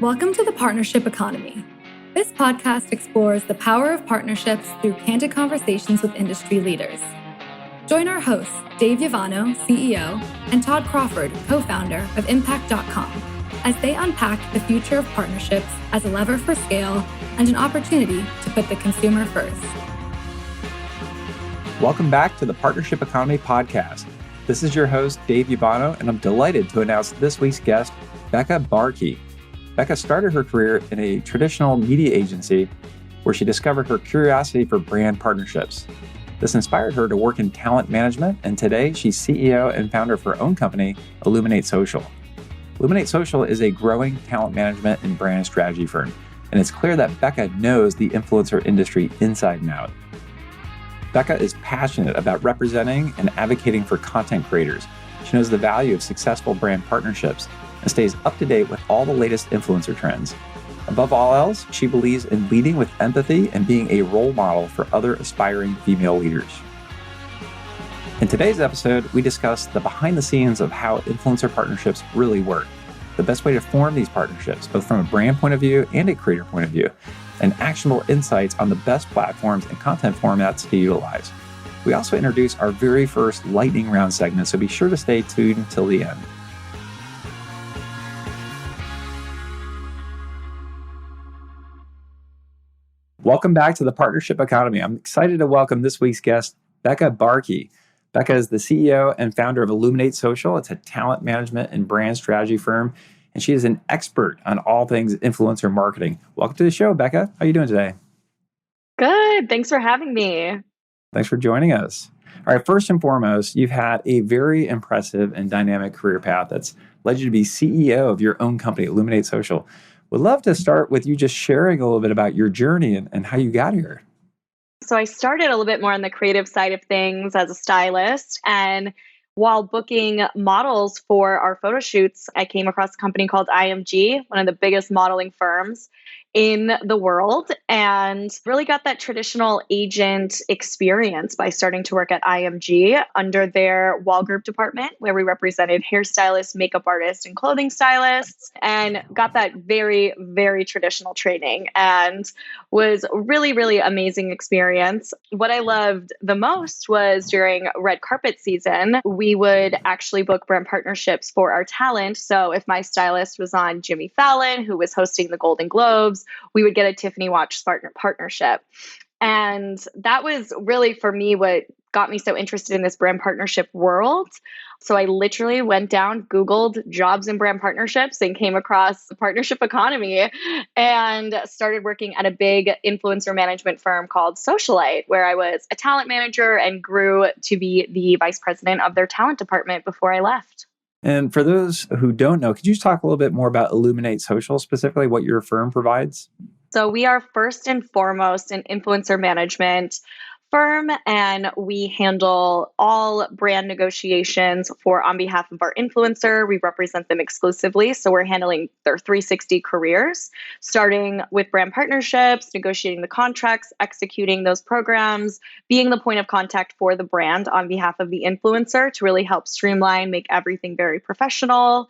Welcome to the Partnership Economy. This podcast explores the power of partnerships through candid conversations with industry leaders. Join our hosts, Dave Yavano, CEO, and Todd Crawford, co-founder of Impact.com, as they unpack the future of partnerships as a lever for scale and an opportunity to put the consumer first. Welcome back to the Partnership Economy podcast. This is your host, Dave Yavano, and I'm delighted to announce this week's guest, Becca Bahrke. Becca started her career in a traditional media agency where she discovered her curiosity for brand partnerships. This inspired her to work in talent management, and today she's CEO and founder of her own company, Illuminate Social. Illuminate Social is a growing talent management and brand strategy firm, and it's clear that Becca knows the influencer industry inside and out. Becca is passionate about representing and advocating for content creators. She knows the value of successful brand partnerships and stays up to date with all the latest influencer trends. Above all else, she believes in leading with empathy and being a role model for other aspiring female leaders. In today's episode, we discuss the behind the scenes of how influencer partnerships really work, the best way to form these partnerships, both from a brand point of view and a creator point of view, and actionable insights on the best platforms and content formats to utilize. We also introduce our very first lightning round segment, so be sure to stay tuned until the end. Welcome back to the Partnership Economy. I'm excited to welcome this week's guest, Becca Bahrke. Becca is the CEO and founder of Illuminate Social. It's a talent management and brand strategy firm, and she is an expert on all things influencer marketing. Welcome to the show, Becca. How are you doing today? Good. Thanks for having me. Thanks for joining us. All right, first and foremost, you've had a very impressive and dynamic career path that's led you to be CEO of your own company, Illuminate Social. Would love to start with you just sharing a little bit about your journey and how you got here. So I started a little bit more on the creative side of things as a stylist. And while booking models for our photo shoots, I came across a company called IMG, one of the biggest modeling firms in the world, and really got that traditional agent experience by starting to work at IMG under their wall group department, where we represented hairstylists, makeup artists, and clothing stylists, and got that very, very traditional training, and was really, really amazing experience. What I loved the most was during red carpet season, we would actually book brand partnerships for our talent. So if my stylist was on Jimmy Fallon, who was hosting the Golden Globes, we would get a Tiffany watch partnership. And that was really, for me, what got me so interested in this brand partnership world. So I literally went down, Googled jobs in brand partnerships, and came across the partnership economy and started working at a big influencer management firm called Socialite, where I was a talent manager and grew to be the vice president of their talent department before I left. And for those who don't know, could you just talk a little bit more about Illuminate Social, specifically what your firm provides? So we are first and foremost an influencer management firm, and we handle all brand negotiations on behalf of our influencer. We represent them exclusively. So we're handling their 360 careers, starting with brand partnerships, negotiating the contracts, executing those programs, being the point of contact for the brand on behalf of the influencer to really help streamline, make everything very professional.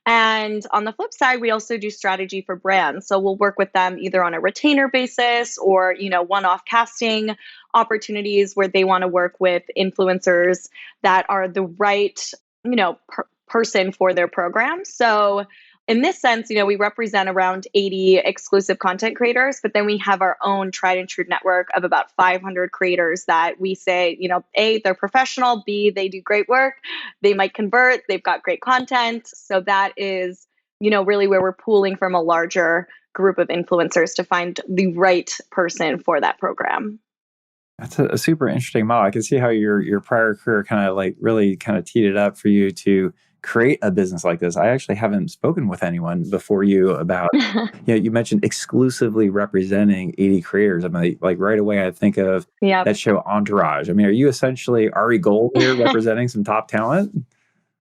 And on the flip side, we also do strategy for brands. So we'll work with them either on a retainer basis or, one-off casting opportunities where they want to work with influencers that are the right, person for their program. So in this sense, we represent around 80 exclusive content creators, but then we have our own tried and true network of about 500 creators that we say, A, they're professional, B, they do great work, they might convert, they've got great content. So that is, really where we're pooling from a larger group of influencers to find the right person for that program. That's a super interesting model. I can see how your prior career really teed it up for you to create a business like this. I actually haven't spoken with anyone before you about, you mentioned exclusively representing 80 creators. I mean, like right away, I think of that show Entourage. I mean, are you essentially Ari Gold here representing some top talent?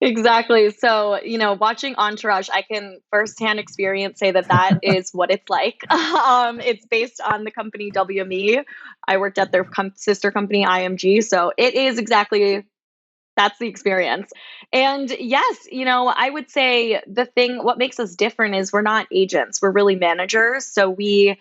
Exactly. So, watching Entourage, I can firsthand experience say that is what it's like. It's based on the company WME. I worked at their sister company, IMG. So it is exactly That's the experience. And yes, I would say what makes us different is we're not agents, we're really managers. So we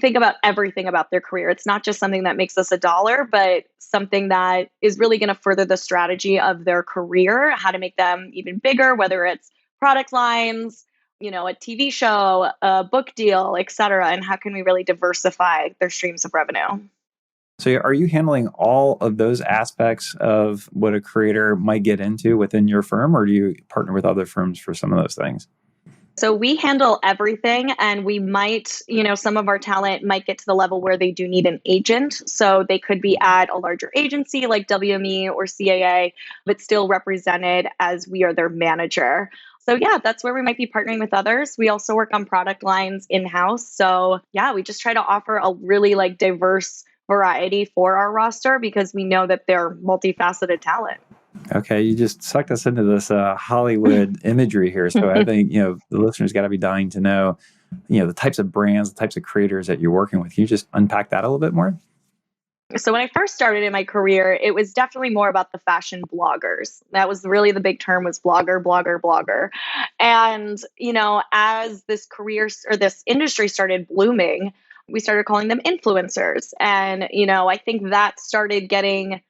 think about everything about their career. It's not just something that makes us a dollar, but something that is really going to further the strategy of their career, how to make them even bigger, whether it's product lines, a TV show, a book deal, et cetera, and how can we really diversify their streams of revenue? So are you handling all of those aspects of what a creator might get into within your firm, or do you partner with other firms for some of those things? So we handle everything, and we might, some of our talent might get to the level where they do need an agent. So they could be at a larger agency like WME or CAA, but still represented as we are their manager. So yeah, that's where we might be partnering with others. We also work on product lines in-house. So yeah, we just try to offer a really diverse variety for our roster because we know that they're multifaceted talent. Okay, you just sucked us into this Hollywood imagery here. So I think, the listeners got to be dying to know, the types of brands, the types of creators that you're working with. Can you just unpack that a little bit more? So when I first started in my career, it was definitely more about the fashion bloggers. That was really the big term, was blogger, blogger, blogger. And, as this career or this industry started blooming, we started calling them influencers. And, I think that started getting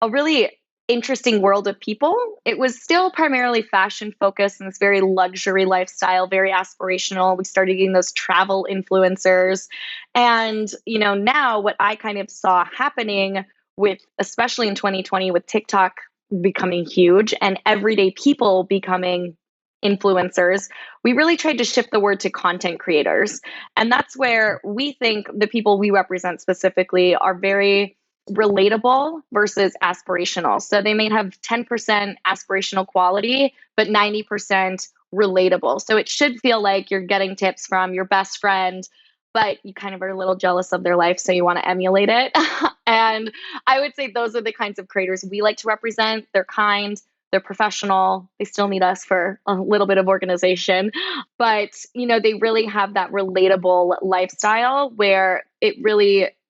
a really interesting world of people. It was still primarily fashion focused and this very luxury lifestyle, very aspirational. We started getting those travel influencers. And, now what I kind of saw happening with, especially in 2020, with TikTok becoming huge and everyday people becoming influencers, we really tried to shift the word to content creators. And that's where we think the people we represent specifically are very relatable versus aspirational. So they may have 10% aspirational quality, but 90% relatable. So it should feel like you're getting tips from your best friend, but you kind of are a little jealous of their life, so you want to emulate it. And I would say those are the kinds of creators we like to represent. They're kind, they're professional. They still need us for a little bit of organization, but they really have that relatable lifestyle where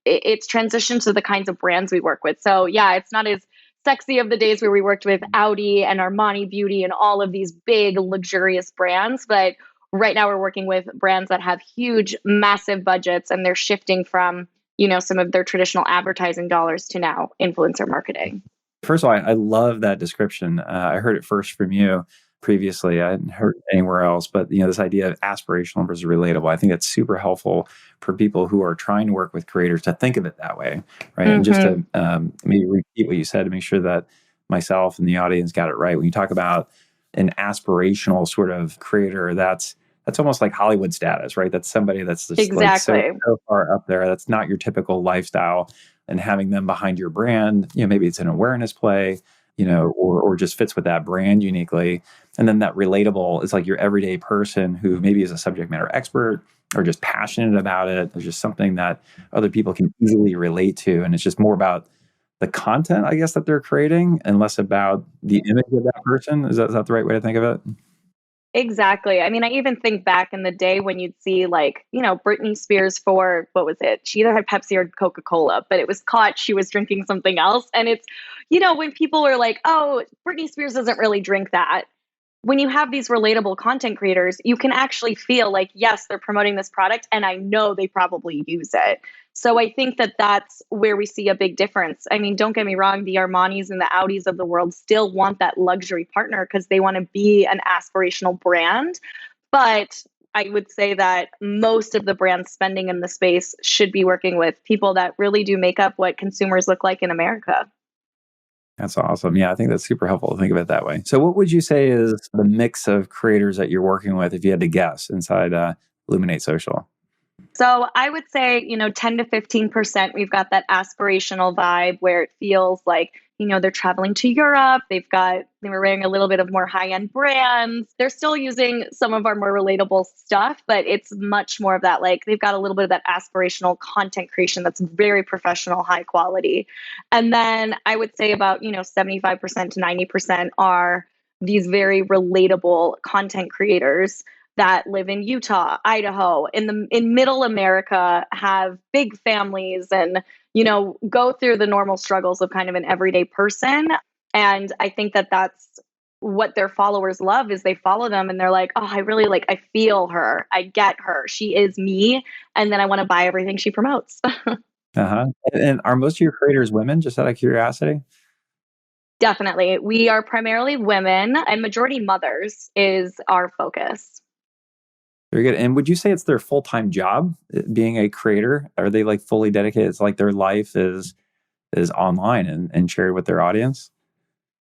it's transitioned to the kinds of brands we work with. So yeah, it's not as sexy of the days where we worked with Audi and Armani Beauty and all of these big luxurious brands, but right now we're working with brands that have huge, massive budgets, and they're shifting from, some of their traditional advertising dollars to now influencer marketing. First of all, I love that description. I heard it first from you previously. I hadn't heard it anywhere else, but this idea of aspirational versus relatable, I think that's super helpful for people who are trying to work with creators to think of it that way, right? And just to maybe repeat what you said to make sure that myself and the audience got it right. When you talk about an aspirational sort of creator, that's almost like Hollywood status, right? That's somebody that's just exactly. so far up there. That's not your typical lifestyle. And having them behind your brand, maybe it's an awareness play, or just fits with that brand uniquely. And then that relatable is like your everyday person who maybe is a subject matter expert or just passionate about it. There's just something that other people can easily relate to. And it's just more about the content, I guess, that they're creating and less about the image of that person. Is that the right way to think of it? Exactly. I mean, I even think back in the day when you'd see Britney Spears for, what was it? She either had Pepsi or Coca-Cola, but it was caught she was drinking something else. And it's, when people are like, oh, Britney Spears doesn't really drink that. When you have these relatable content creators, you can actually feel like, yes, they're promoting this product and I know they probably use it. So I think that that's where we see a big difference. I mean, don't get me wrong, the Armanis and the Audis of the world still want that luxury partner because they want to be an aspirational brand. But I would say that most of the brand spending in the space should be working with people that really do make up what consumers look like in America. That's awesome. Yeah, I think that's super helpful to think of it that way. So what would you say is the mix of creators that you're working with if you had to guess inside Illuminate Social? So I would say, 10 to 15%, we've got that aspirational vibe where it feels like, they're traveling to Europe. They were wearing a little bit of more high-end brands. They're still using some of our more relatable stuff, but it's much more of that, they've got a little bit of that aspirational content creation that's very professional, high quality. And then I would say about, 75% to 90% are these very relatable content creators that live in Utah, Idaho, in middle America, have big families and, go through the normal struggles of kind of an everyday person. And I think that that's what their followers love is they follow them and they're like, oh, I really like, I feel her. I get her. She is me. And then I want to buy everything she promotes. Uh-huh. And are most of your creators women, just out of curiosity? Definitely. We are primarily women and majority mothers is our focus. Very good. And would you say it's their full-time job, being a creator? Are they like fully dedicated? It's like their life is online and shared with their audience?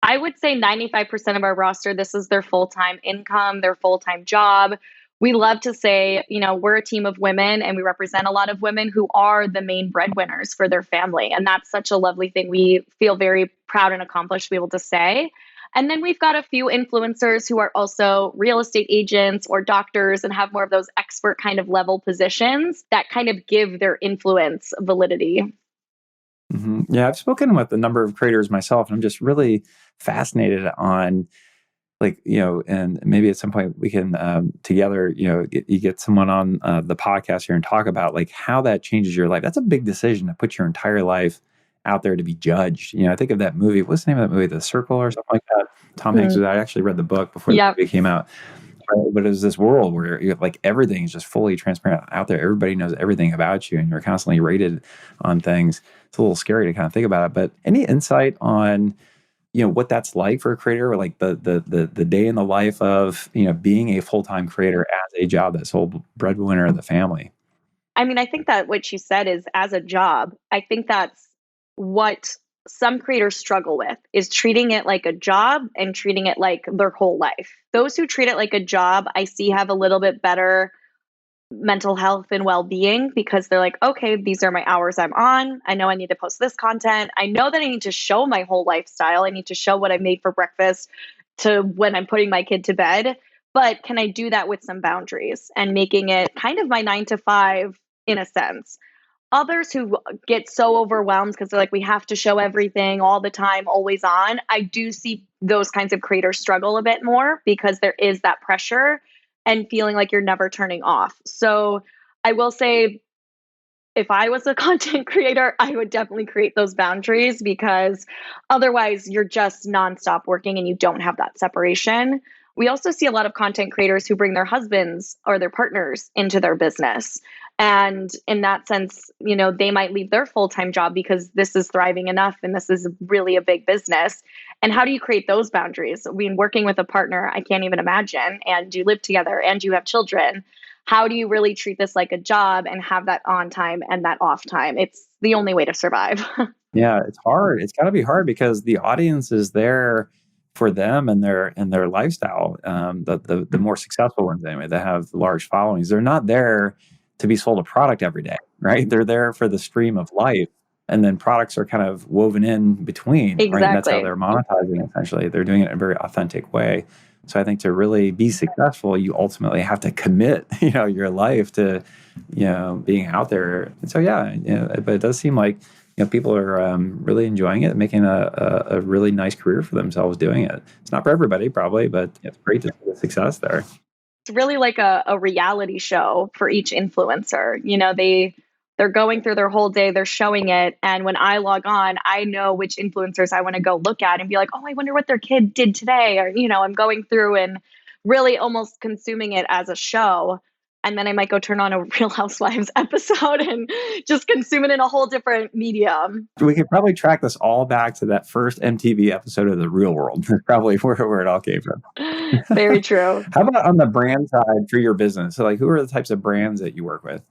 I would say 95% of our roster, this is their full-time income, their full-time job. We love to say, we're a team of women and we represent a lot of women who are the main breadwinners for their family. And that's such a lovely thing. We feel very proud and accomplished to be able to say. And then we've got a few influencers who are also real estate agents or doctors and have more of those expert kind of level positions that kind of give their influence validity. Mm-hmm. Yeah, I've spoken with a number of creators myself, and I'm just really fascinated on, like, and maybe at some point we can together, you get someone on the podcast here and talk about like how that changes your life. That's a big decision to put your entire life out there to be judged. I think of that movie. What's the name of that movie? The Circle or something like that. Tom Hanks was. I actually read the book before the movie came out. But it was this world where like everything is just fully transparent out there. Everybody knows everything about you, and you're constantly rated on things. It's a little scary to kind of think about it. But any insight on what that's like for a creator, or like the day in the life of being a full-time creator as a job, that sole breadwinner of the family? I mean, I think that what you said is as a job. I think that's what some creators struggle with is treating it like a job and treating it like their whole life. Those who treat it like a job, I see have a little bit better mental health and well-being because they're like, okay, these are my hours I'm on. I know I need to post this content. I know that I need to show my whole lifestyle. I need to show what I made for breakfast to when I'm putting my kid to bed. But can I do that with some boundaries and making it kind of my 9 to 5 in a sense? Others who get so overwhelmed because they're like, we have to show everything all the time, always on. I do see those kinds of creators struggle a bit more because there is that pressure and feeling like you're never turning off. So I will say, if I was a content creator, I would definitely create those boundaries because otherwise you're just nonstop working and you don't have that separation. We also see a lot of content creators who bring their husbands or their partners into their business. And in that sense, they might leave their full-time job because this is thriving enough and this is really a big business. And how do you create those boundaries? I mean, working with a partner, I can't even imagine. And you live together and you have children. How do you really treat this like a job and have that on time and that off time? It's the only way to survive. Yeah, it's hard. It's got to be hard because the audience is there for them and their lifestyle. The more successful ones, anyway, that have large followings, they're not there to be sold a product every day, right? They're there for the stream of life, and then products are kind of woven in between, right? And that's how Exactly. they're monetizing. Essentially, they're doing it in a very authentic way. So I think to really be successful, you ultimately have to commit, your life to, being out there. And so, yeah, but it does seem like, people are really enjoying it, making a really nice career for themselves doing it. It's not for everybody, probably, but it's great to see the success there. It's really like a reality show for each influencer. They're going through their whole day, they're showing it. And when I log on, I know which influencers I want to go look at and be like, oh, I wonder what their kid did today. Or, I'm going through and really almost consuming it as a show. And then I might go turn on a Real Housewives episode and just consume it in a whole different medium. We could probably track this all back to that first MTV episode of The Real World. That's probably where it all came from. Very true. How about on the brand side for your business? So, like, who are the types of brands that you work with?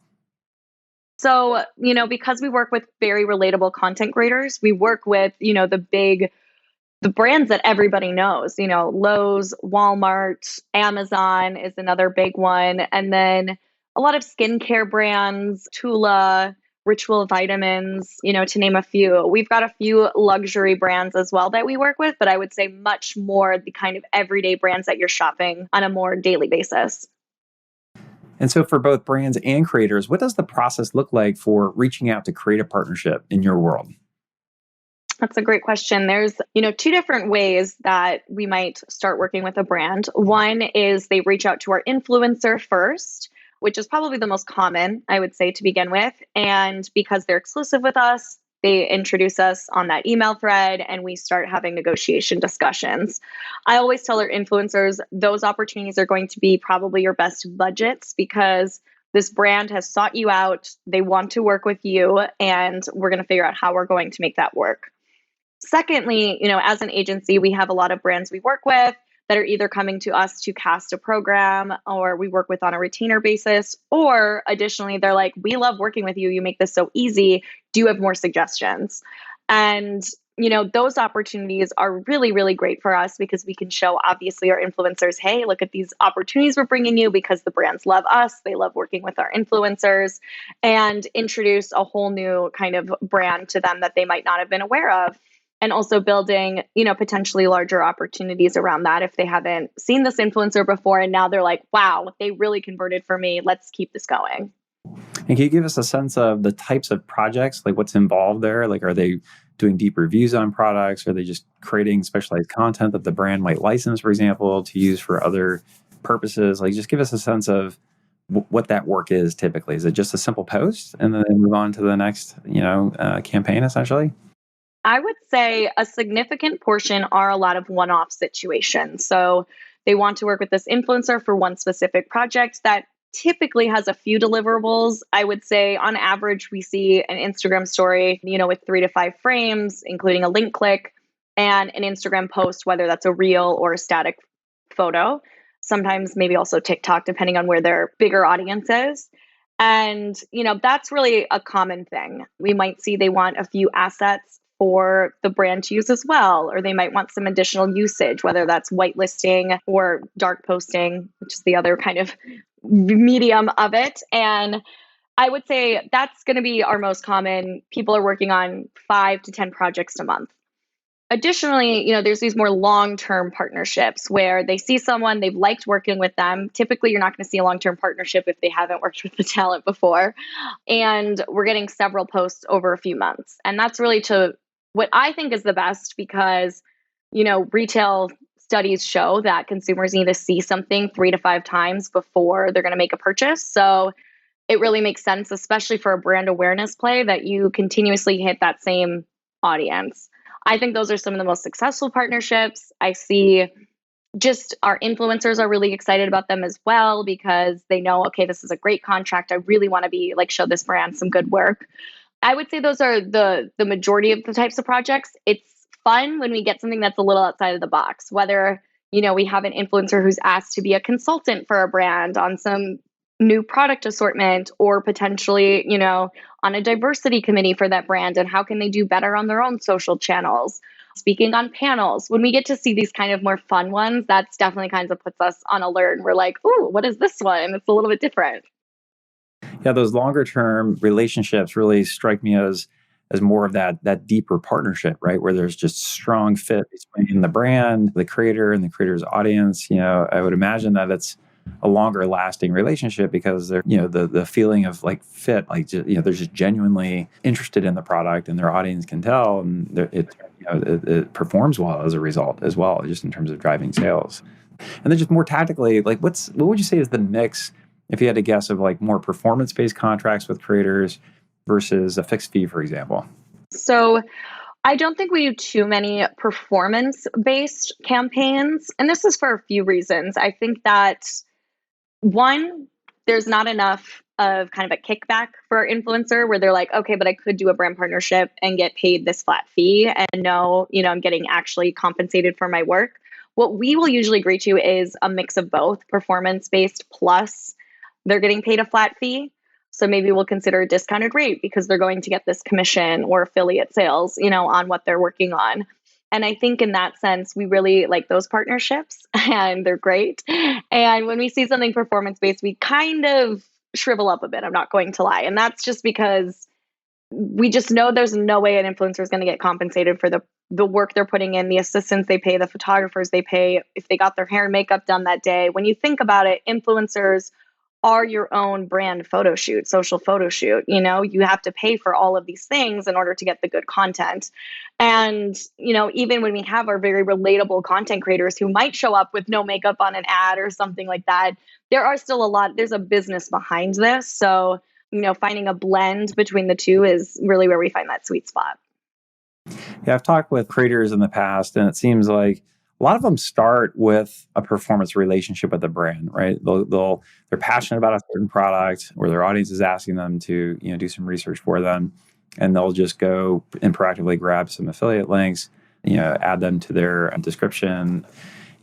So, because we work with very relatable content creators, we work with, the brands that everybody knows, Lowe's, Walmart, Amazon is another big one. And then a lot of skincare brands, Tula, Ritual Vitamins, to name a few. We've got a few luxury brands as well that we work with, but I would say much more the kind of everyday brands that you're shopping on a more daily basis. And so for both brands and creators, what does the process look like for reaching out to create a partnership in your world? That's a great question. There's, two different ways that we might start working with a brand. One is they reach out to our influencer first, which is probably the most common, I would say, to begin with. And because they're exclusive with us, They introduce us on that email thread and we start having negotiation discussions. I always tell our influencers those opportunities are going to be probably your best budgets because this brand has sought you out. They want to work with you, and we're going to figure out how we're going to make that work. Secondly, as an agency, we have a lot of brands we work with that are either coming to us to cast a program or we work with on a retainer basis, or additionally, they're like, we love working with you. You make this so easy. Do you have more suggestions? And those opportunities are really, really great for us because we can show obviously our influencers, hey, look at these opportunities we're bringing you because the brands love us. They love working with our influencers and introduce a whole new kind of brand to them that they might not have been aware of. And also building, potentially larger opportunities around that if they haven't seen this influencer before. And now they're like, wow, they really converted for me. Let's keep this going. And can you give us a sense of the types of projects, like what's involved there? Like, are they doing deep reviews on products? Are they just creating specialized content that the brand might license, for example, to use for other purposes? Like, just give us a sense of what that work is typically. Is it just a simple post and then move on to the next, campaign essentially? I would say a significant portion are a lot of one-off situations. So they want to work with this influencer for one specific project that typically has a few deliverables. I would say on average, we see an Instagram story, with 3 to 5 frames, including a link click and an Instagram post, whether that's a reel or a static photo. Sometimes maybe also TikTok, depending on where their bigger audience is. And, that's really a common thing. We might see they want a few assets for the brand to use as well, or they might want some additional usage, whether that's whitelisting or dark posting, which is the other kind of medium of it. And I would say that's going to be our most common. People are working on 5 to 10 projects a month. Additionally, there's these more long-term partnerships where they see someone, they've liked working with them. Typically, you're not going to see a long-term partnership if they haven't worked with the talent before. And we're getting several posts over a few months. And that's really to what I think is the best because, retail studies show that consumers need to see something 3 to 5 times before they're going to make a purchase. So it really makes sense, especially for a brand awareness play, that you continuously hit that same audience. I think those are some of the most successful partnerships. I see just our influencers are really excited about them as well because they know, okay, this is a great contract. I really want to be show this brand some good work. I would say those are the majority of the types of projects. It's fun when we get something that's a little outside of the box, whether, we have an influencer who's asked to be a consultant for a brand on some new product assortment or potentially, on a diversity committee for that brand and how can they do better on their own social channels, speaking on panels. When we get to see these kind of more fun ones, that's definitely kind of puts us on alert. And we're like, ooh, what is this one? It's a little bit different. Yeah, those longer term relationships really strike me as more of that deeper partnership, right? Where there's just strong fit between the brand, the creator, and the creator's audience. I would imagine that it's a longer lasting relationship because they're, the feeling of fit, they're just genuinely interested in the product and their audience can tell, and it performs well as a result as well, just in terms of driving sales. And then just more tactically, what would you say is the mix, if you had to guess, of more performance-based contracts with creators versus a fixed fee, for example? So I don't think we do too many performance-based campaigns. And this is for a few reasons. I think that one, there's not enough of kind of a kickback for our influencer where they're like, okay, but I could do a brand partnership and get paid this flat fee and know, I'm getting actually compensated for my work. What we will usually agree to is a mix of both performance-based plus they're getting paid a flat fee. So maybe we'll consider a discounted rate because they're going to get this commission or affiliate sales, on what they're working on. And I think in that sense, we really like those partnerships and they're great. And when we see something performance-based, we kind of shrivel up a bit. I'm not going to lie. And that's just because we just know there's no way an influencer is going to get compensated for the work they're putting in, the assistants they pay, the photographers they pay, if they got their hair and makeup done that day. When you think about it, influencers are your own brand photo shoot, social photo shoot. You have to pay for all of these things in order to get the good content. And, even when we have our very relatable content creators who might show up with no makeup on an ad or something like that, there's a business behind this. So finding a blend between the two is really where we find that sweet spot. Yeah, I've talked with creators in the past, and it seems like a lot of them start with a performance relationship with the brand, right? They're passionate about a certain product, or their audience is asking them to do some research for them, and they'll just go and proactively grab some affiliate links, add them to their description,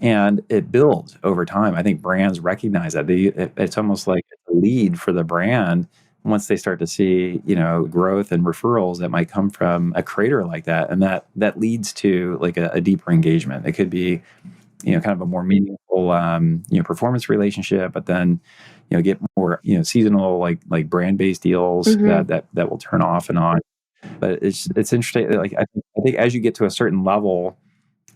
and it builds over time. I think brands recognize that it's almost like a lead for the brand once they start to see, growth and referrals that might come from a creator like that. And that leads to like a deeper engagement. It could be, kind of a more meaningful, performance relationship, but then, get more, seasonal, like brand-based deals that will turn off and on. But it's interesting. Like, I think as you get to a certain level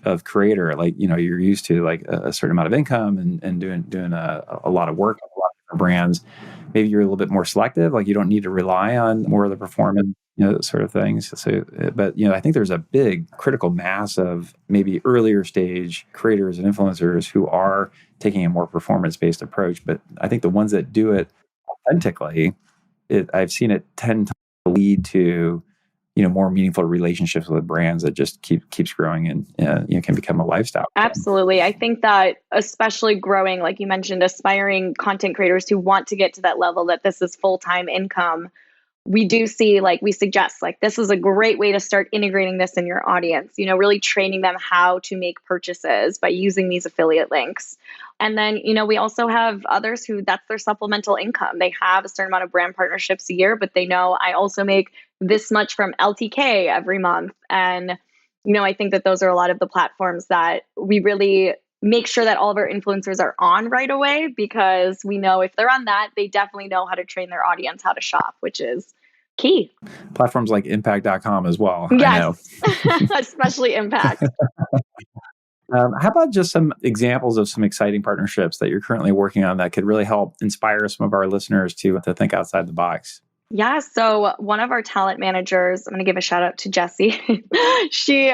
of creator, like, you're used to like a certain amount of income and doing a lot of work on a lot of different brands. Maybe you're a little bit more selective, like you don't need to rely on more of the performance, sort of things. So, but, I think there's a big critical mass of maybe earlier stage creators and influencers who are taking a more performance-based approach. But I think the ones that do it authentically, I've seen it tend to lead to more meaningful relationships with brands that just keeps growing and can become a lifestyle. Absolutely. I think that especially growing, like you mentioned, aspiring content creators who want to get to that level that this is full-time income, we do see, like we suggest, like this is a great way to start integrating this in your audience, really training them how to make purchases by using these affiliate links. And then, we also have others who that's their supplemental income. They have a certain amount of brand partnerships a year, but they know I also make this much from LTK every month. And, I think that those are a lot of the platforms that we really make sure that all of our influencers are on right away, because we know if they're on that, they definitely know how to train their audience how to shop, which is key. Platforms like impact.com as well. Yes, I know. Especially Impact. How about just some examples of some exciting partnerships that you're currently working on that could really help inspire some of our listeners to think outside the box? Yeah. So one of our talent managers, I'm going to give a shout out to Jessie. She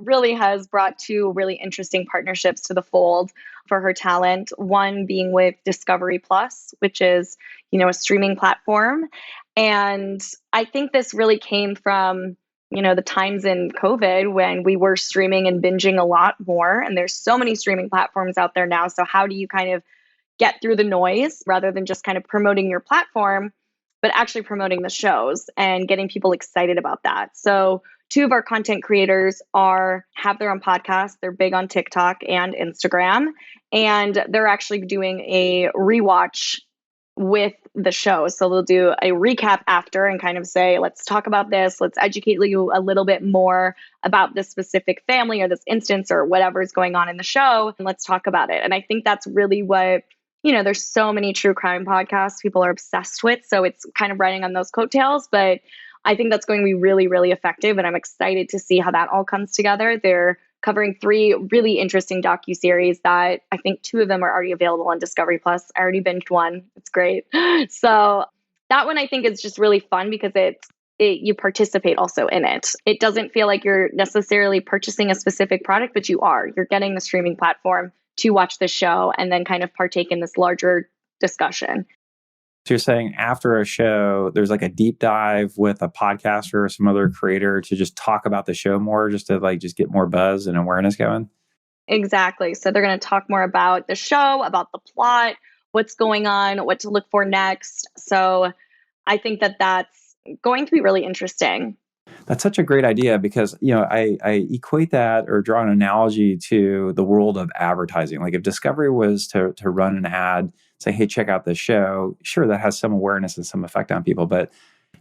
really has brought two really interesting partnerships to the fold for her talent. One being with Discovery Plus, which is, a streaming platform. And I think this really came from, the times in COVID when we were streaming and binging a lot more. And there's so many streaming platforms out there now. So how do you kind of get through the noise rather than just kind of promoting your platform, but actually promoting the shows and getting people excited about that? So two of our content creators have their own podcast. They're big on TikTok and Instagram, and they're actually doing a rewatch with the show. So they'll do a recap after and kind of say, let's talk about this. Let's educate you a little bit more about this specific family or this instance or whatever is going on in the show. And let's talk about it. And I think that's really what, there's so many true crime podcasts people are obsessed with. So it's kind of riding on those coattails, but I think that's going to be really, really effective. And I'm excited to see how that all comes together. They're covering 3 really interesting docuseries that I think 2 of them are already available on Discovery Plus. I already binged one. It's great. So that one I think is just really fun because you participate also in it. It doesn't feel like you're necessarily purchasing a specific product, but you are. You're getting the streaming platform to watch the show and then kind of partake in this larger discussion. So you're saying after a show, there's like a deep dive with a podcaster or some other creator to just talk about the show more, just to just get more buzz and awareness going? Exactly. So they're going to talk more about the show, about the plot, what's going on, what to look for next. So I think that that's going to be really interesting. That's such a great idea because, I equate that or draw an analogy to the world of advertising. Like if Discovery was to run an ad, say, hey, check out this show, sure, that has some awareness and some effect on people. But,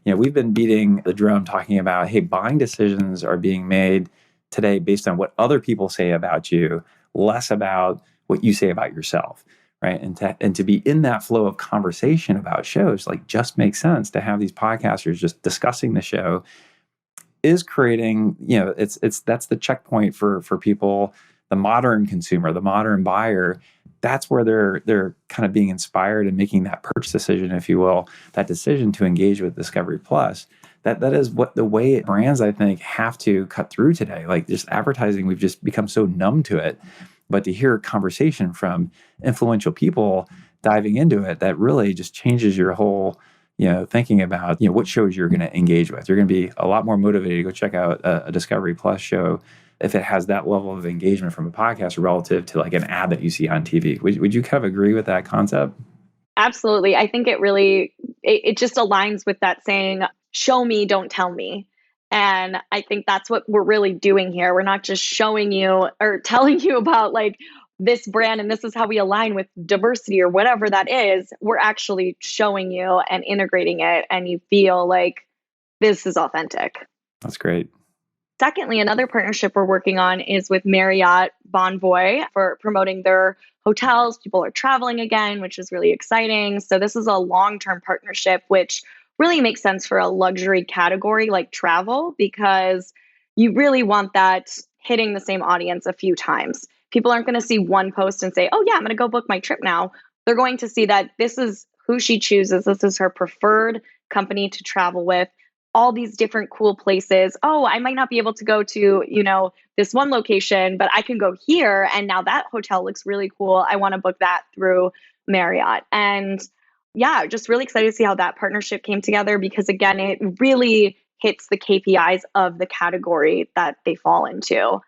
we've been beating the drum talking about, hey, buying decisions are being made today based on what other people say about you, less about what you say about yourself. Right. And to be in that flow of conversation about shows, just makes sense to have these podcasters just discussing the show is creating, that's the checkpoint for people, the modern consumer, the modern buyer. That's where they're kind of being inspired and making that purchase decision, if you will, that decision to engage with Discovery Plus. That is what the way brands, I think, have to cut through today. Like just advertising, we've just become so numb to it. But to hear conversation from influential people diving into it, that really just changes your whole thinking about, what shows you're going to engage with. You're going to be a lot more motivated to go check out a Discovery Plus show if it has that level of engagement from a podcast relative to like an ad that you see on TV. Would you kind of agree with that concept? Absolutely. I think it just aligns with that saying, show me, don't tell me. And I think that's what we're really doing here. We're not just showing you or telling you about like this brand and this is how we align with diversity or whatever that is. We're actually showing you and integrating it, and you feel like this is authentic. That's great. Secondly, another partnership we're working on is with Marriott Bonvoy for promoting their hotels. People are traveling again, which is really exciting. So this is a long-term partnership, which really makes sense for a luxury category like travel, because you really want that hitting the same audience a few times. People aren't going to see one post and say, oh yeah, I'm going to go book my trip now. They're going to see that this is who she chooses. This is her preferred company to travel with. All these different cool places. Oh, I might not be able to go to, this one location, but I can go here. And now that hotel looks really cool. I want to book that through Marriott. And yeah, just really excited to see how that partnership came together, because again, it really hits the KPIs of the category that they fall into.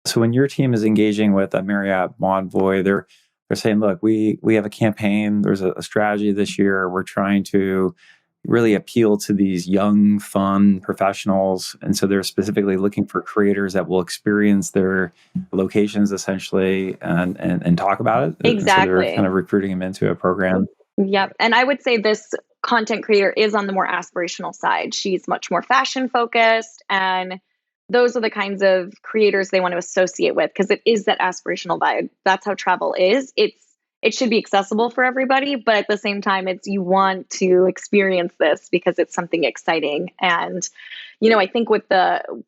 So when your team is engaging with a Marriott Bonvoy, they're saying, look, we have a campaign. There's a strategy this year. We're trying to really appeal to these young, fun professionals. And so they're specifically looking for creators that will experience their locations essentially and talk about it. Exactly. And so they're kind of recruiting them into a program. Yep. And I would say this content creator is on the more aspirational side. She's much more fashion focused, and those are the kinds of creators they want to associate with, because it is that aspirational vibe. That's how travel is. It should be accessible for everybody, but at the same time, you want to experience this because it's something exciting. And, I think with the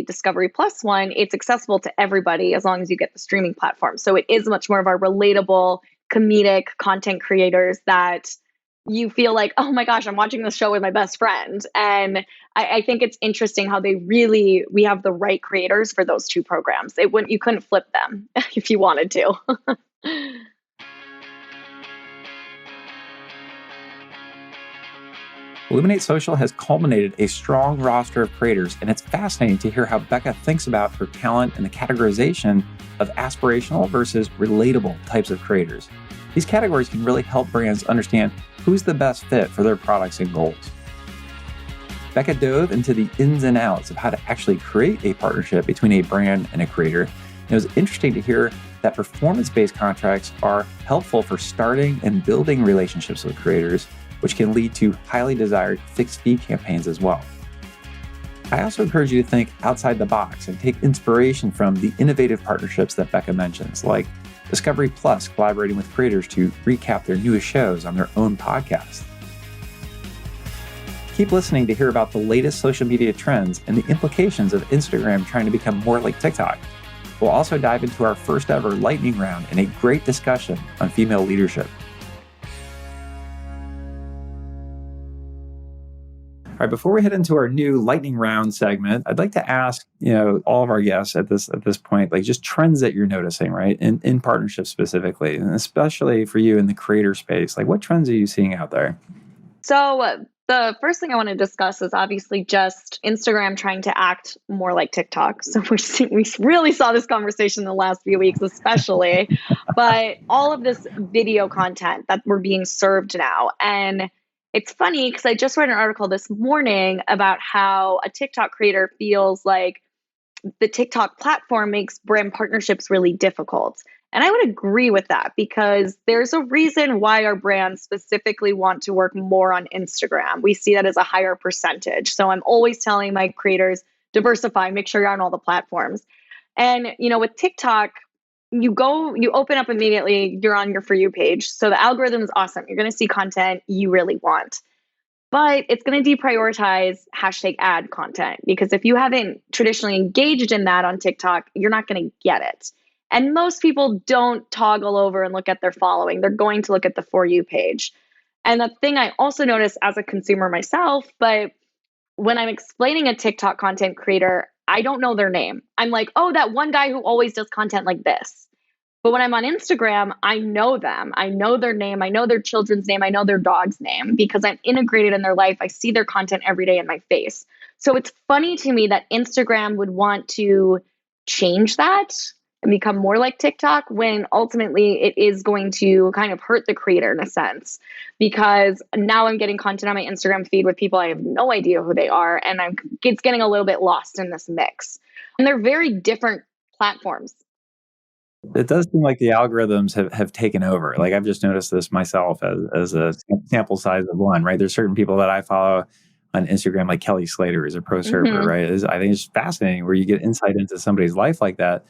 Discovery Plus one, it's accessible to everybody as long as you get the streaming platform. So it is much more of our relatable, comedic content creators that you feel like, oh my gosh, I'm watching this show with my best friend. And I think it's interesting how we have the right creators for those two programs. You couldn't flip them if you wanted to. Illuminate Social has culminated a strong roster of creators, and it's fascinating to hear how Becca thinks about her talent and the categorization of aspirational versus relatable types of creators. These categories can really help brands understand who's the best fit for their products and goals. Becca dove into the ins and outs of how to actually create a partnership between a brand and a creator. And it was interesting to hear that performance-based contracts are helpful for starting and building relationships with creators, which can lead to highly desired fixed fee campaigns as well. I also encourage you to think outside the box and take inspiration from the innovative partnerships that Becca mentions, like Discovery Plus collaborating with creators to recap their newest shows on their own podcast. Keep listening to hear about the latest social media trends and the implications of Instagram trying to become more like TikTok. We'll also dive into our first ever lightning round and a great discussion on female leadership. All right, before we head into our new lightning round segment, I'd like to ask, all of our guests at this point, like just trends that you're noticing, right? In partnerships specifically, and especially for you in the creator space, like what trends are you seeing out there? So the first thing I want to discuss is obviously just Instagram trying to act more like TikTok. So we really saw this conversation in the last few weeks, especially, but all of this video content that we're being served now. And it's funny because I just read an article this morning about how a TikTok creator feels like the TikTok platform makes brand partnerships really difficult. And I would agree with that, because there's a reason why our brands specifically want to work more on Instagram. We see that as a higher percentage. So I'm always telling my creators, diversify, make sure you're on all the platforms. And, with TikTok, you open up immediately, you're on your For You page. So the algorithm is awesome. You're going to see content you really want. But it's going to deprioritize #ad content, because if you haven't traditionally engaged in that on TikTok, you're not going to get it. And most people don't toggle over and look at their following. They're going to look at the For You page. And the thing I also notice as a consumer myself, but when I'm explaining a TikTok content creator, I don't know their name. I'm like, oh, that one guy who always does content like this. But when I'm on Instagram, I know them. I know their name. I know their children's name. I know their dog's name because I'm integrated in their life. I see their content every day in my face. So it's funny to me that Instagram would want to change that and become more like TikTok when ultimately it is going to kind of hurt the creator in a sense because now I'm getting content on my Instagram feed with people I have no idea who they are and it's getting a little bit lost in this mix. And they're very different platforms. It does seem like the algorithms have taken over. Like I've just noticed this myself as a sample size of one, right? There's certain people that I follow on Instagram, like Kelly Slater is a pro surfer, Mhm. right? I think it's fascinating where you get insight into somebody's life like that.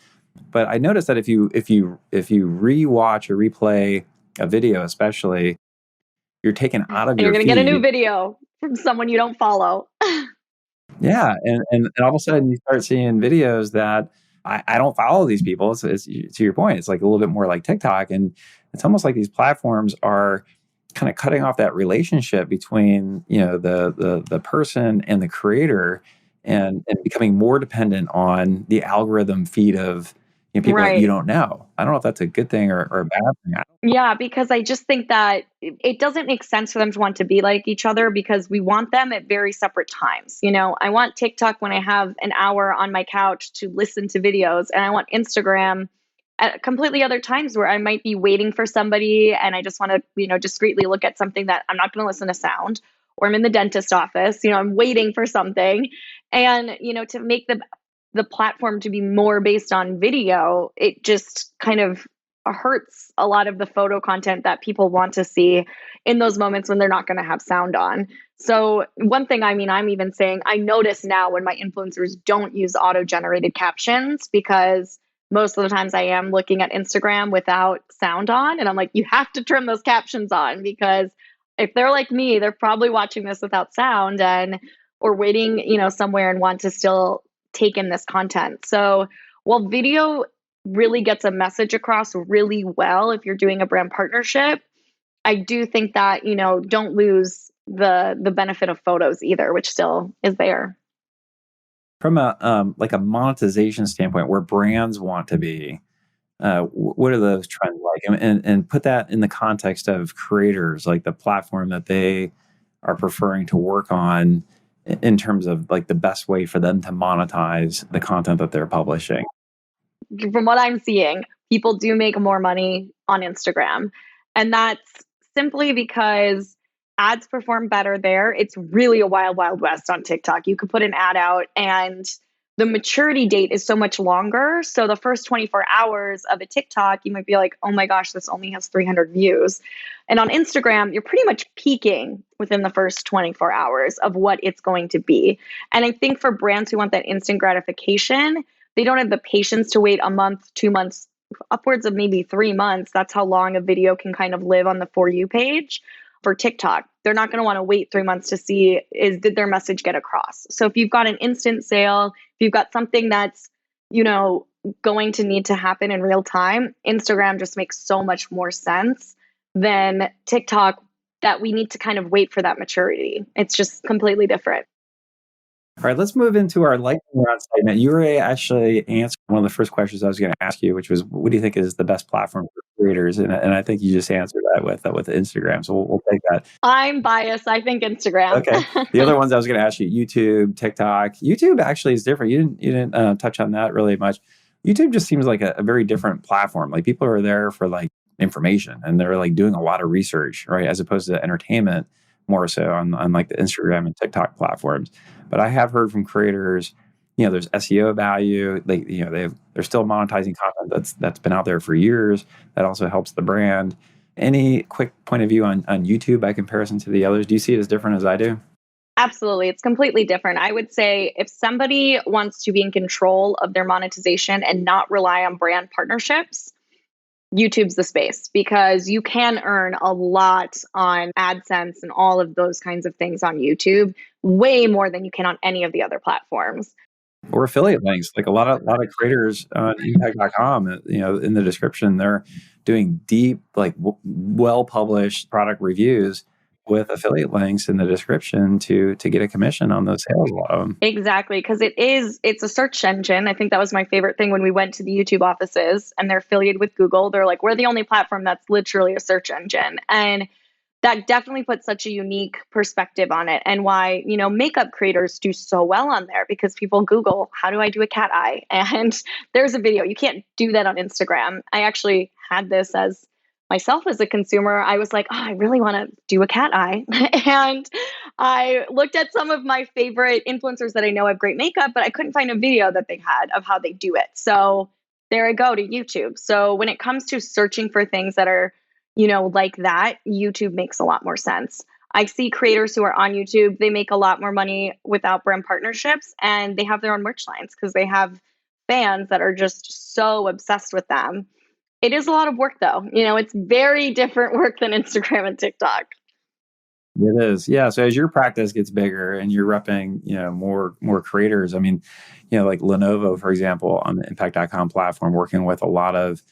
But I noticed that if you rewatch or replay a video, especially, you're taken out of And you're your going to get a new feed. video from someone you don't follow. Yeah, and all of a sudden you start seeing videos that I don't follow these people. It's to your point, it's like a little bit more like TikTok, and it's almost like these platforms are kind of cutting off that relationship between the person and the creator, and becoming more dependent on the algorithm feed of people that you Right. don't know. I don't know if that's a good thing or a bad thing. Yeah, because I just think that it doesn't make sense for them to want to be like each other because we want them at very separate times. I want TikTok when I have an hour on my couch to listen to videos, and I want Instagram at completely other times where I might be waiting for somebody and I just want to, discreetly look at something that I'm not going to listen to sound, or I'm in the dentist office, I'm waiting for something. And, to make the platform to be more based on video, it just kind of hurts a lot of the photo content that people want to see in those moments when they're not going to have sound on. So, one thing, I'm even saying, I notice now when my influencers don't use auto generated captions because most of the times I am looking at Instagram without sound on. And I'm like, you have to turn those captions on because if they're like me, they're probably watching this without sound and or waiting, somewhere and want to still take in this content. So while video really gets a message across really well if you're doing a brand partnership, I do think that, don't lose the benefit of photos either, which still is there. From a like a monetization standpoint, where brands want to be, what are those trends like? And put that in the context of creators, like the platform that they are preferring to work on in terms of like the best way for them to monetize the content that they're publishing. From what I'm seeing, people do make more money on Instagram. And that's simply because ads perform better there. It's really a wild, wild west on TikTok. You could put an ad out and the maturity date is so much longer. So the first 24 hours of a TikTok, you might be like, oh my gosh, this only has 300 views. And on Instagram, you're pretty much peaking within the first 24 hours of what it's going to be. And I think for brands who want that instant gratification, they don't have the patience to wait a month, 2 months, upwards of maybe 3 months. That's how long a video can kind of live on the For You page for TikTok. They're not going to want to wait 3 months to see did their message get across. So if you've got an instant sale, if you've got something that's, going to need to happen in real time, Instagram just makes so much more sense than TikTok that we need to kind of wait for that maturity. It's just completely different. All right, let's move into our lightning round segment. You were actually answering one of the first questions I was going to ask you, which was, what do you think is the best platform for creators? And I think you just answered that with Instagram. So we'll take that. I'm biased. I think Instagram. Okay. The other ones I was going to ask you, YouTube, TikTok. YouTube actually is different. You didn't touch on that really much. YouTube just seems like a very different platform. Like people are there for like information and they're like doing a lot of research, right? As opposed to entertainment more so on like the Instagram and TikTok platforms. But I have heard from creators, there's SEO value. They're still monetizing content that's been out there for years. That also helps the brand. Any quick point of view on YouTube by comparison to the others? Do you see it as different as I do? Absolutely. It's completely different. I would say if somebody wants to be in control of their monetization and not rely on brand partnerships, YouTube's the space because you can earn a lot on AdSense and all of those kinds of things on YouTube, way more than you can on any of the other platforms. Or affiliate links. Like a lot of creators on impact.com, in the description, they're doing deep, like well published product reviews with affiliate links in the description to get a commission on those sales. Exactly, because it's a search engine. I think that was my favorite thing when we went to the YouTube offices and they're affiliated with Google. They're like, we're the only platform that's literally a search engine. And that definitely puts such a unique perspective on it, and why, makeup creators do so well on there, because people Google, how do I do a cat eye? And there's a video. You can't do that on Instagram. I actually had this as myself as a consumer. I was like, oh, I really want to do a cat eye. And I looked at some of my favorite influencers that I know have great makeup, but I couldn't find a video that they had of how they do it. So there I go, to YouTube. So when it comes to searching for things that are, like that, YouTube makes a lot more sense. I see creators who are on YouTube, they make a lot more money without brand partnerships, and they have their own merch lines because they have fans that are just so obsessed with them. It is a lot of work though. It's very different work than Instagram and TikTok. It is. Yeah. So as your practice gets bigger and you're repping, more creators, I mean, like Lenovo, for example, on the impact.com platform, working with a lot of,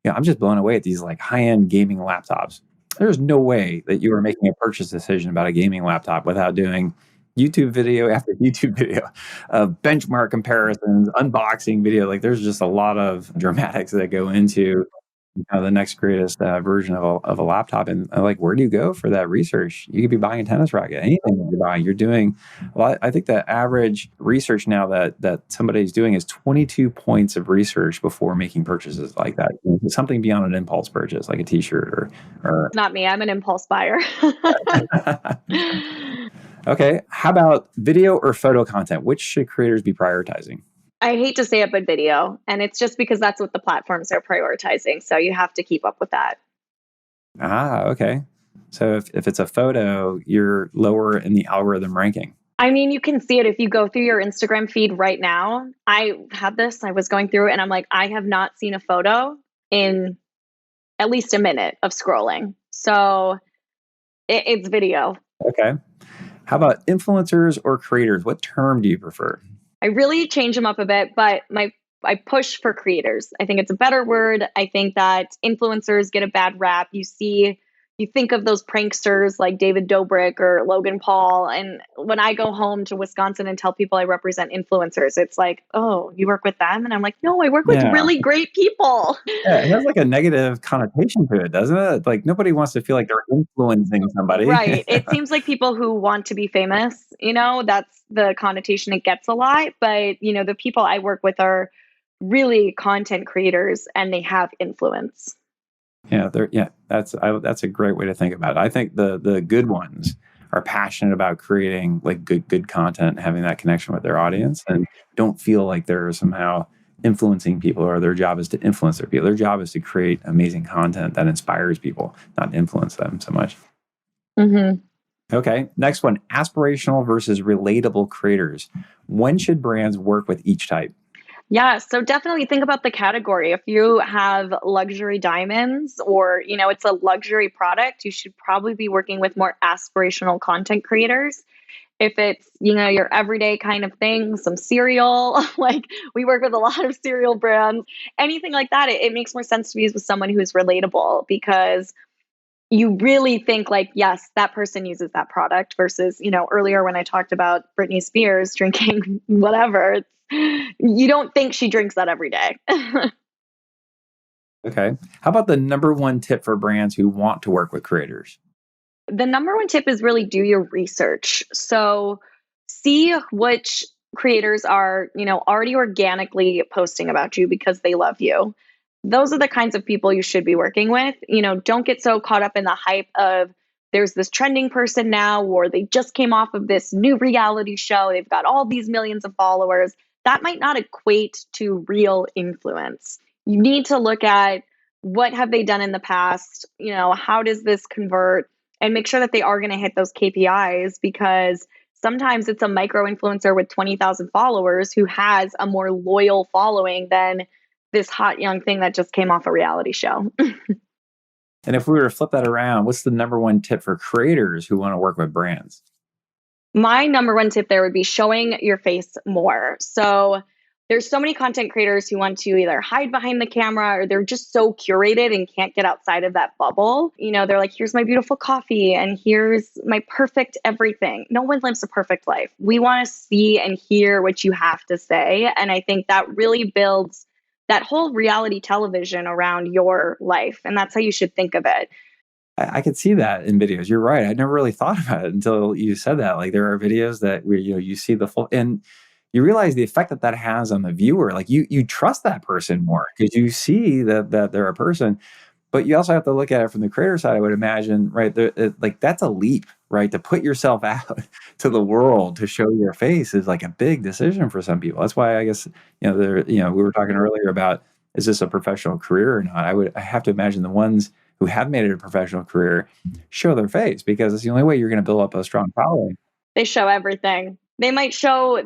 I'm just blown away at these like high-end gaming laptops. There's no way that you are making a purchase decision about a gaming laptop without doing YouTube video after YouTube video, benchmark comparisons, unboxing video. Like there's just a lot of dramatics that go into the next greatest version of a laptop. And like, where do you go for that research? You could be buying a tennis racket, anything that you're buying. You're doing, well, I think the average research now that somebody's doing is 22 points of research before making purchases like that. Something beyond an impulse purchase, like a t-shirt or Not me. I'm an impulse buyer. Okay. How about video or photo content? Which should creators be prioritizing? I hate to say it, but video. And it's just because that's what the platforms are prioritizing. So you have to keep up with that. Okay. So if it's a photo, you're lower in the algorithm ranking. I mean, you can see it if you go through your Instagram feed right now. I was going through it and I'm like, I have not seen a photo in at least a minute of scrolling. So it's video. Okay. How about influencers or creators? What term do you prefer? I really change them up a bit, but I push for creators. I think it's a better word. I think that influencers get a bad rap. You think of those pranksters like David Dobrik or Logan Paul. And when I go home to Wisconsin and tell people I represent influencers, it's like, oh, you work with them? And I'm like, no, I work with really great people. Yeah, it has like a negative connotation to it, doesn't it? Like nobody wants to feel like they're influencing somebody. Right. It seems like people who want to be famous, that's the connotation it gets a lot. But, the people I work with are really content creators and they have influence. That's a great way to think about it. I think the good ones are passionate about creating like good content, having that connection with their audience, and don't feel like they're somehow influencing people, or their job is to influence their people. Their job is to create amazing content that inspires people, not influence them so much. Mm-hmm. Okay, next one: aspirational versus relatable creators. When should brands work with each type? Yeah, so definitely think about the category. If you have luxury diamonds or, it's a luxury product, you should probably be working with more aspirational content creators. If it's, your everyday kind of thing, some cereal, like we work with a lot of cereal brands, anything like that, it makes more sense to be with someone who is relatable, because you really think like, yes, that person uses that product versus, earlier when I talked about Britney Spears drinking whatever, you don't think she drinks that every day. Okay. How about the number one tip for brands who want to work with creators? The number one tip is really do your research. So see which creators are, already organically posting about you because they love you. Those are the kinds of people you should be working with. Don't get so caught up in the hype of there's this trending person now, or they just came off of this new reality show. They've got all these millions of followers. That might not equate to real influence. You need to look at what have they done in the past? How does this convert? And make sure that they are going to hit those KPIs, because sometimes it's a micro influencer with 20,000 followers who has a more loyal following than this hot young thing that just came off a reality show. And if we were to flip that around, what's the number one tip for creators who want to work with brands? My number one tip there would be showing your face more. So there's so many content creators who want to either hide behind the camera or they're just so curated and can't get outside of that bubble. They're like, here's my beautiful coffee and here's my perfect everything. No one lives a perfect life. We want to see and hear what you have to say. And I think that really builds that whole reality television around your life. And that's how you should think of it. I could see that in videos. You're right. I never really thought about it until you said that. Like there are videos that where you see the full, and you realize the effect that that has on the viewer. Like you trust that person more because you see that they're a person. But you also have to look at it from the creator side, I would imagine, right? Like that's a leap, right? To put yourself out to the world to show your face is like a big decision for some people. That's why I guess we were talking earlier about is this a professional career or not? I have to imagine the ones who have made it a professional career show their face because it's the only way you're going to build up a strong following. They show everything. They might show,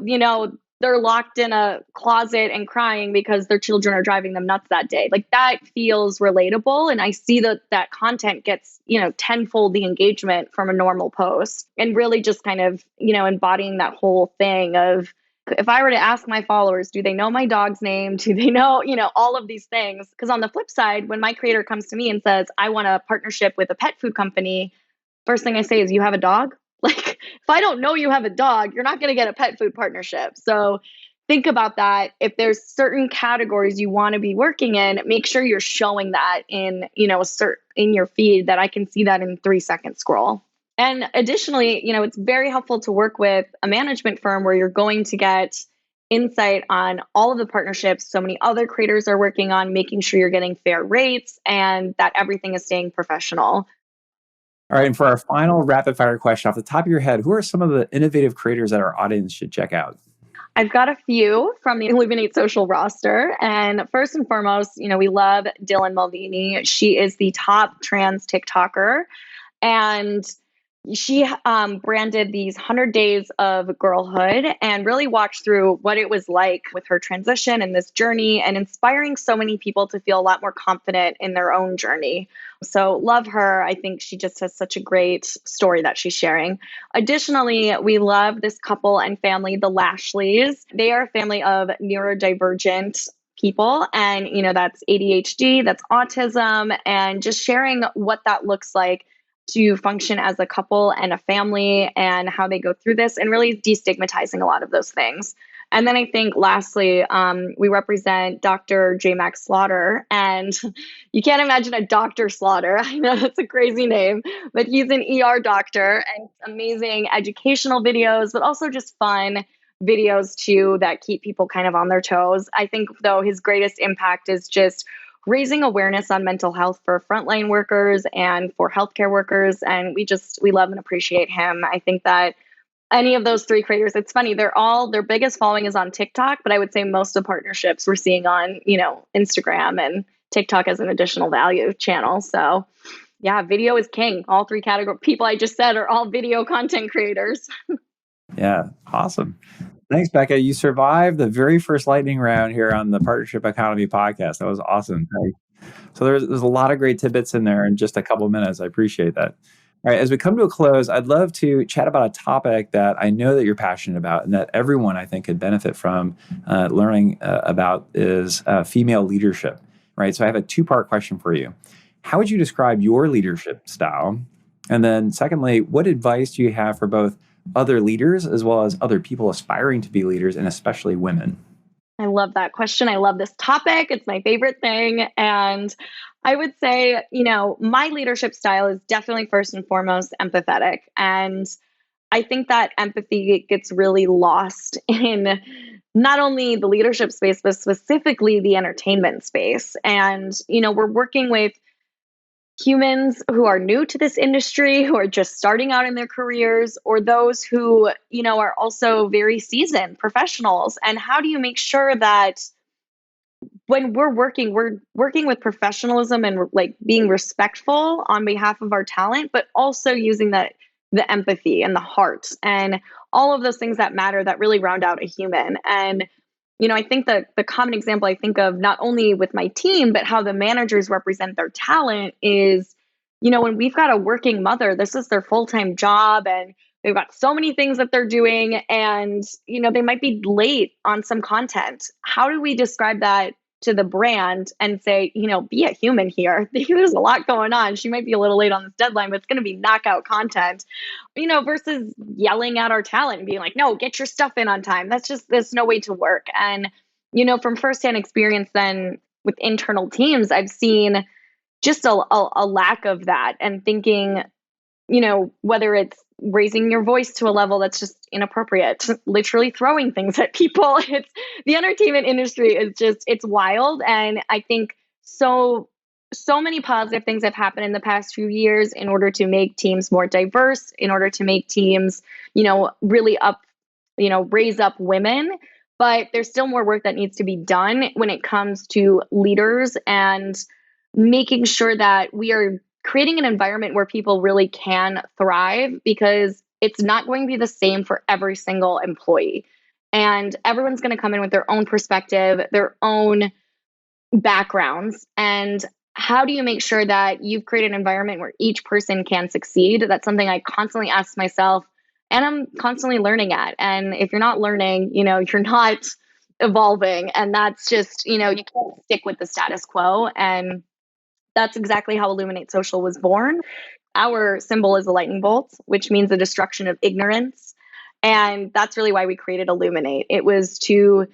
they're locked in a closet and crying because their children are driving them nuts that day. Like that feels relatable. And I see that content gets, tenfold the engagement from a normal post and really just kind of, embodying that whole thing of, if I were to ask my followers, do they know my dog's name? Do they know, all of these things? Because on the flip side, when my creator comes to me and says, I want a partnership with a pet food company, first thing I say is, you have a dog? Like, if I don't know you have a dog, you're not going to get a pet food partnership. So think about that. If there's certain categories you want to be working in, make sure you're showing that in, in your feed that I can see that in 3-second scroll. And additionally, it's very helpful to work with a management firm where you're going to get insight on all of the partnerships so many other creators are working on, making sure you're getting fair rates and that everything is staying professional. All right. And for our final rapid fire question off the top of your head, who are some of the innovative creators that our audience should check out? I've got a few from the Illuminate Social roster. And first and foremost, we love Dylan Mulvaney. She is the top trans TikToker. And she branded these 100 days of girlhood and really walked through what it was like with her transition and this journey and inspiring so many people to feel a lot more confident in their own journey. So love her. I think she just has such a great story that she's sharing. Additionally, we love this couple and family, the Lashleys. They are a family of neurodivergent people, and that's ADHD, that's autism, and just sharing what that looks like to function as a couple and a family and how they go through this and really destigmatizing a lot of those things. And then I think lastly, we represent Dr. J. Max Slaughter, and you can't imagine a Dr. Slaughter. I know that's a crazy name, but he's an ER doctor and amazing educational videos, but also just fun videos too that keep people kind of on their toes. I think though his greatest impact is just raising awareness on mental health for frontline workers and for healthcare workers. And we love and appreciate him. I think that any of those three creators, it's funny, their biggest following is on TikTok, but I would say most of the partnerships we're seeing on, Instagram and TikTok as an additional value channel. So yeah, video is king. All three category people I just said are all video content creators. Yeah. Awesome. Thanks, Becca. You survived the very first lightning round here on the Partnership Economy podcast. That was awesome. So there's a lot of great tidbits in there in just a couple of minutes. I appreciate that. All right, as we come to a close, I'd love to chat about a topic that I know that you're passionate about and that everyone, I think, could benefit from learning about is female leadership, right? So I have a two-part question for you. How would you describe your leadership style? And then secondly, what advice do you have for both other leaders as well as other people aspiring to be leaders, and especially women? I love that question. I love this topic. It's my favorite thing. And I would say, my leadership style is definitely first and foremost empathetic. And I think that empathy gets really lost in not only the leadership space, but specifically the entertainment space. And, we're working with humans who are new to this industry, who are just starting out in their careers, or those who, are also very seasoned professionals. And how do you make sure that when we're working with professionalism and like being respectful on behalf of our talent, but also using the empathy and the heart and all of those things that matter that really round out a human. And I think the common example I think of not only with my team, but how the managers represent their talent is, when we've got a working mother, this is their full-time job and They've got so many things that they're doing and, they might be late on some content. How do we describe that to the brand and say, be a human here? There's a lot going on. She might be a little late on this deadline, but it's going to be knockout content, versus yelling at our talent and being like, no, get your stuff in on time. There's no way to work. And, from firsthand experience then with internal teams, I've seen just a lack of that and thinking, whether it's raising your voice to a level that's just inappropriate, literally throwing things at people. It's the entertainment industry is it's wild. And I think so many positive things have happened in the past few years in order to make teams more diverse, in order to make teams, really raise up women. But there's still more work that needs to be done when it comes to leaders and making sure that we are creating an environment where people really can thrive, because it's not going to be the same for every single employee. And everyone's going to come in with their own perspective, their own backgrounds. And how do you make sure that you've created an environment where each person can succeed? That's something I constantly ask myself and I'm constantly learning at. And if you're not learning, you're not evolving. And that's just, you can't stick with the status quo. And that's exactly how Illuminate Social was born. Our symbol is a lightning bolt, which means the destruction of ignorance. And that's really why we created Illuminate. It was to,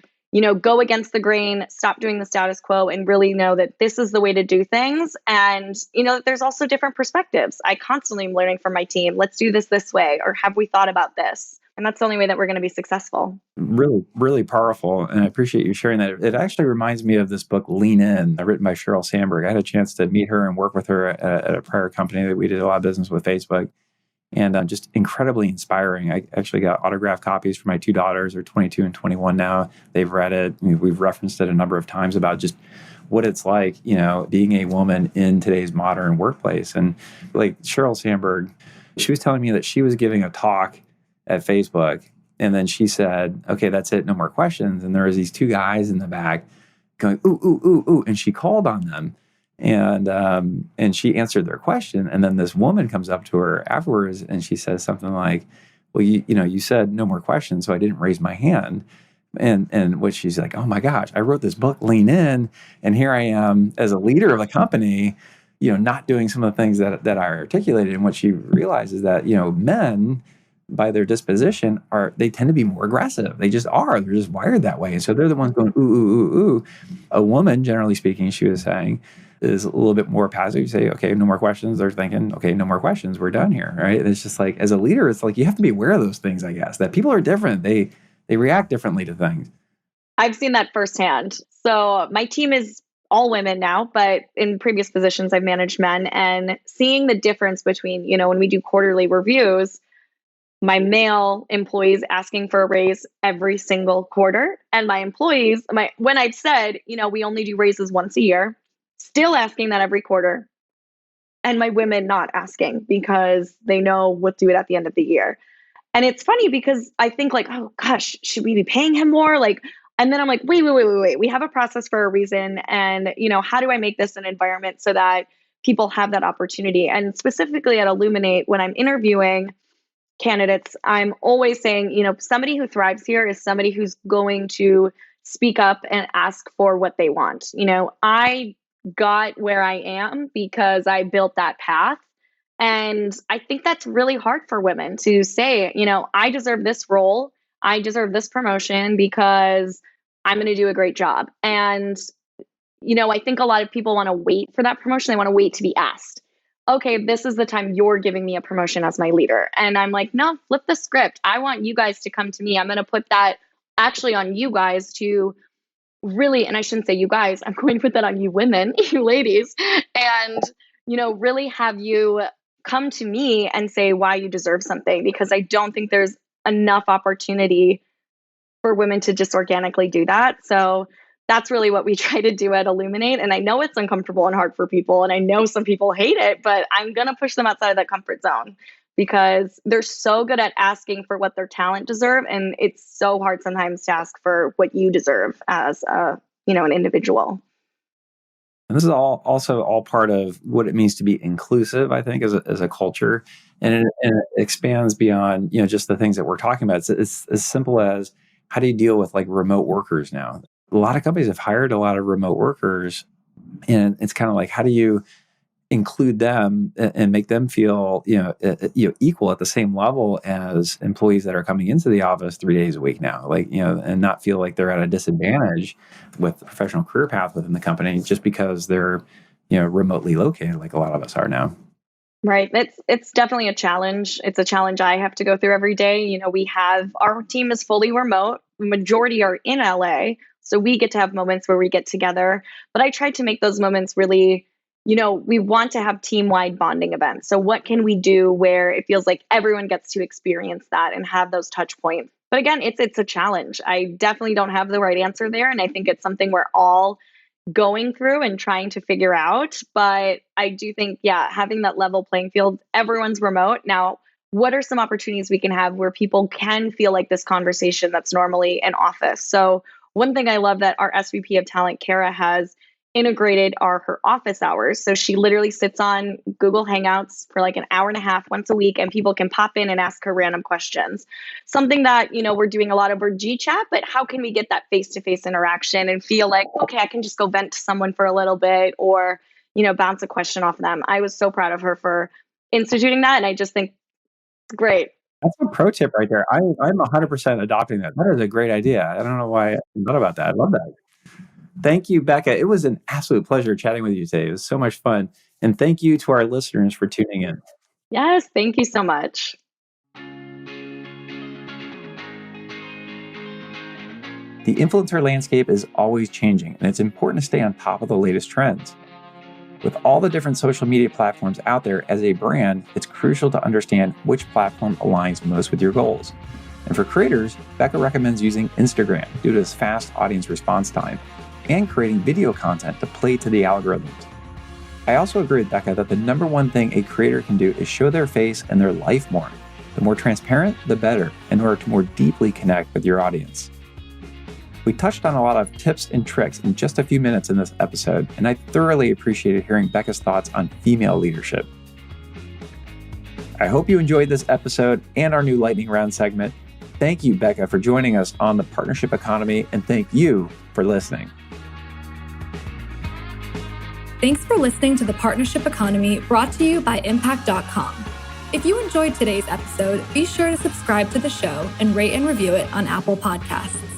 go against the grain, stop doing the status quo, and really know that this is the way to do things. And, there's also different perspectives. I constantly am learning from my team. Let's do this way, or have we thought about this? And that's the only way that we're going to be successful. Really, really powerful. And I appreciate you sharing that. It actually reminds me of this book, Lean In, written by Sheryl Sandberg. I had a chance to meet her and work with her at a prior company that we did a lot of business with, Facebook. And just incredibly inspiring. I actually got autographed copies for my two daughters. They're 22 and 21 now. They've read it. We've referenced it a number of times about just what it's like, being a woman in today's modern workplace. And like Sheryl Sandberg, she was telling me that she was giving a talk at Facebook. And then she said, okay, that's it. No more questions. And there was these two guys in the back going, ooh, ooh, ooh, ooh. And she called on them. And she answered their question. And then this woman comes up to her afterwards and she says something like, well, you said no more questions, so I didn't raise my hand. And what she's like, oh my gosh, I wrote this book, Lean In, and here I am as a leader of a company, not doing some of the things that I articulated. And what she realizes that, men by their disposition they tend to be more aggressive. They just are. They're just wired that way. And so they're the ones going, ooh, ooh, ooh, ooh. A woman, generally speaking, she was saying, is a little bit more passive. You say, okay, no more questions. They're thinking, okay, no more questions. We're done here, right? And it's just like, as a leader, it's like you have to be aware of those things, I guess, that people are different. They react differently to things. I've seen that firsthand. So my team is all women now, but in previous positions, I've managed men, and seeing the difference between, when we do quarterly reviews, my male employees asking for a raise every single quarter, and my employees, when I've said, we only do raises once a year, still asking that every quarter, and my women not asking because they know we'll do it at the end of the year. And it's funny because I think like, oh gosh, should we be paying him more? And then I'm like, wait. We have a process for a reason. And, how do I make this an environment so that people have that opportunity? And specifically at Illuminate, when I'm interviewing candidates, I'm always saying, somebody who thrives here is somebody who's going to speak up and ask for what they want. I got where I am because I built that path. And I think that's really hard for women to say, I deserve this role. I deserve this promotion because I'm going to do a great job. And, I think a lot of people want to wait for that promotion. They want to wait to be asked. Okay, this is the time you're giving me a promotion as my leader. And I'm like, no, flip the script. I want you guys to come to me. I'm going to put that actually on you guys to really, and I shouldn't say you guys, I'm going to put that on you women, you ladies, and, really have you come to me and say why you deserve something, because I don't think there's enough opportunity for women to just organically do that. So that's really what we try to do at Illuminate. And I know it's uncomfortable and hard for people, and I know some people hate it, but I'm going to push them outside of that comfort zone because they're so good at asking for what their talent deserve. And it's so hard sometimes to ask for what you deserve as an individual. And this is all part of what it means to be inclusive, I think, as a culture. And it expands beyond, just the things that we're talking about. It's as simple as, how do you deal with like remote workers now? A lot of companies have hired a lot of remote workers, and it's kind of like, how do you include them and make them feel equal at the same level as employees that are coming into the office 3 days a week now, and not feel like they're at a disadvantage with the professional career path within the company just because they're remotely located, like a lot of us are now. Right. It's definitely a challenge. It's a challenge I have to go through every day. We have our team is fully remote. The majority are in LA. So we get to have moments where we get together. But I try to make those moments really, we want to have team-wide bonding events. So what can we do where it feels like everyone gets to experience that and have those touch points? But again, it's a challenge. I definitely don't have the right answer there. And I think it's something we're all going through and trying to figure out. But I do think, having that level playing field, everyone's remote. Now, what are some opportunities we can have where people can feel like this conversation that's normally in office? So one thing I love that our SVP of talent, Kara, has integrated are her office hours. So she literally sits on Google Hangouts for like an hour and a half once a week, and people can pop in and ask her random questions. Something that, we're doing a lot of our G chat, but how can we get that face-to-face interaction and feel like, okay, I can just go vent to someone for a little bit or, bounce a question off them. I was so proud of her for instituting that. And I just think it's great. That's a pro tip right there. I'm 100% adopting that. That is a great idea. I don't know why I thought about that. I love that. Thank you, Becca. It was an absolute pleasure chatting with you today. It was so much fun. And thank you to our listeners for tuning in. Yes, thank you so much. The influencer landscape is always changing, and it's important to stay on top of the latest trends. With all the different social media platforms out there, as a brand, it's crucial to understand which platform aligns most with your goals. And for creators, Becca recommends using Instagram due to its fast audience response time and creating video content to play to the algorithms. I also agree with Becca that the number one thing a creator can do is show their face and their life more. The more transparent, the better, in order to more deeply connect with your audience. We touched on a lot of tips and tricks in just a few minutes in this episode, and I thoroughly appreciated hearing Becca's thoughts on female leadership. I hope you enjoyed this episode and our new lightning round segment. Thank you, Becca, for joining us on the Partnership Economy, and thank you for listening. Thanks for listening to the Partnership Economy, brought to you by Impact.com. If you enjoyed today's episode, be sure to subscribe to the show and rate and review it on Apple Podcasts.